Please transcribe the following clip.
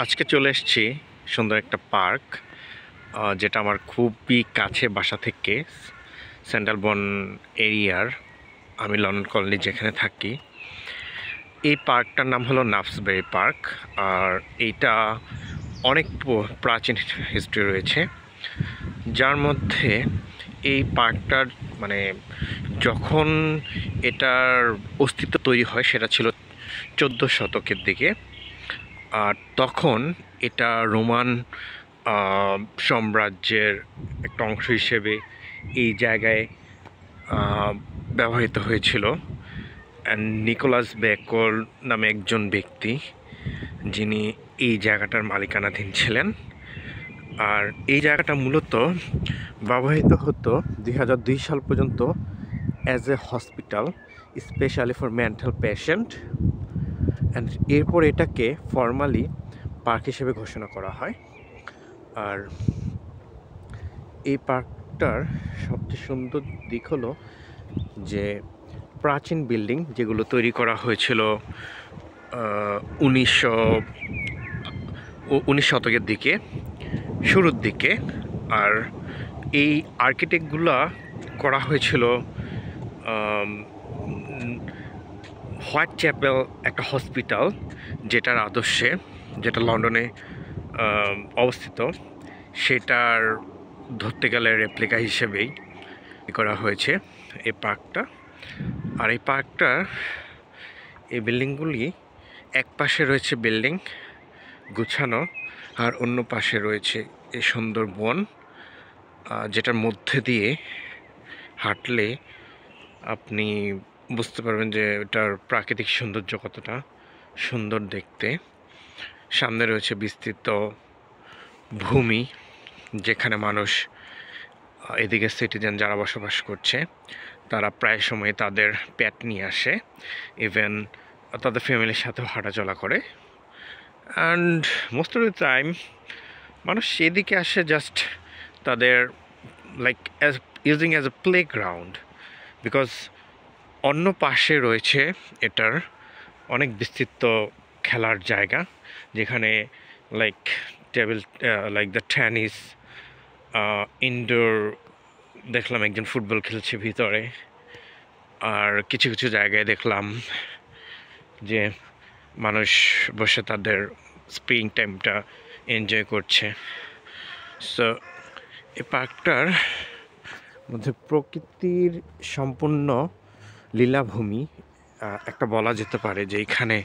আজকে চলে এসেছি সুন্দর একটা পার্ক, যেটা আমার খুবই কাছে বাসা থেকে। সেন্ট্রাল বন এরিয়ার, আমি লন্ডন কলোনি যেখানে থাকি। এই পার্কটার নাম হলো নাফসবেরি পার্ক। আর এইটা অনেক প্রাচীন হিস্ট্রি রয়েছে, যার মধ্যে এই পার্কটার মানে যখন এটার অস্তিত্ব তৈরি হয় সেটা ছিল 14 শতকের দিকে। আর তখন এটা রোমান সাম্রাজ্যের একটা অংশ হিসেবে এই জায়গায় আহ, ব্যবহৃত হয়েছিল। নিকোলাস বেকল নামে একজন ব্যক্তি, যিনি এই জায়গাটার মালিকানাধীন ছিলেন। আর এই জায়গাটা মূলত ব্যবহৃত হতো 2002 সাল পর্যন্ত as a hospital, specially for mental patient. And এরপর এটাকে ফর্মালি পার্ক হিসেবে ঘোষণা করা হয়। আর এই পার্কটার সবচেয়ে সুন্দর দিক হলো যে প্রাচীন বিল্ডিং যেগুলো তৈরি করা হয়েছিল 19 শতকের দিকে, শুরুর দিকে। আর এই আর্কিটেক্টগুলো করা হয়েছিল হোয়াইট চ্যাপেল, একটা হসপিটাল যেটার আদর্শে, যেটা লন্ডনে অবস্থিত, সেটার ধরতে গেলে রেপ্লিকা হিসেবেই করা হয়েছে এই পার্কটা। আর এই পার্কটার এই বিল্ডিংগুলি এক পাশে রয়েছে বিল্ডিং গুছানো, আর অন্য পাশে রয়েছে এই সুন্দর বন, যেটার মধ্যে দিয়ে হাঁটলে আপনি বুঝতে পারবেন যে এটার প্রাকৃতিক সৌন্দর্য কতটা সুন্দর দেখতে। সামনে রয়েছে বিস্তৃত ভূমি, যেখানে মানুষ, এদিকে সিটিজেন যারা বসবাস করছে, তারা প্রায় সময় তাদের পেট নিয়ে আসে, ইভেন তাদের ফ্যামিলির সাথেও হাঁটাচলা করে। And most of the time মানুষ এদিকে আসে জাস্ট তাদের like as using as a play ground, because অন্য পাশে রয়েছে এটার অনেক বিস্তৃত খেলার জায়গা, যেখানে like table, like the tennis, indoor দেখলাম একজন ফুটবল খেলছে ভিতরে। আর কিছু কিছু জায়গায় দেখলাম যে মানুষ বসে তাদের স্প্রিং টাইমটা এনজয় করছে। সো এই পার্কটার মধ্যে প্রকৃতির সম্পূর্ণ লীলাভূমি একটা বলা যেতে পারে, যে এখানে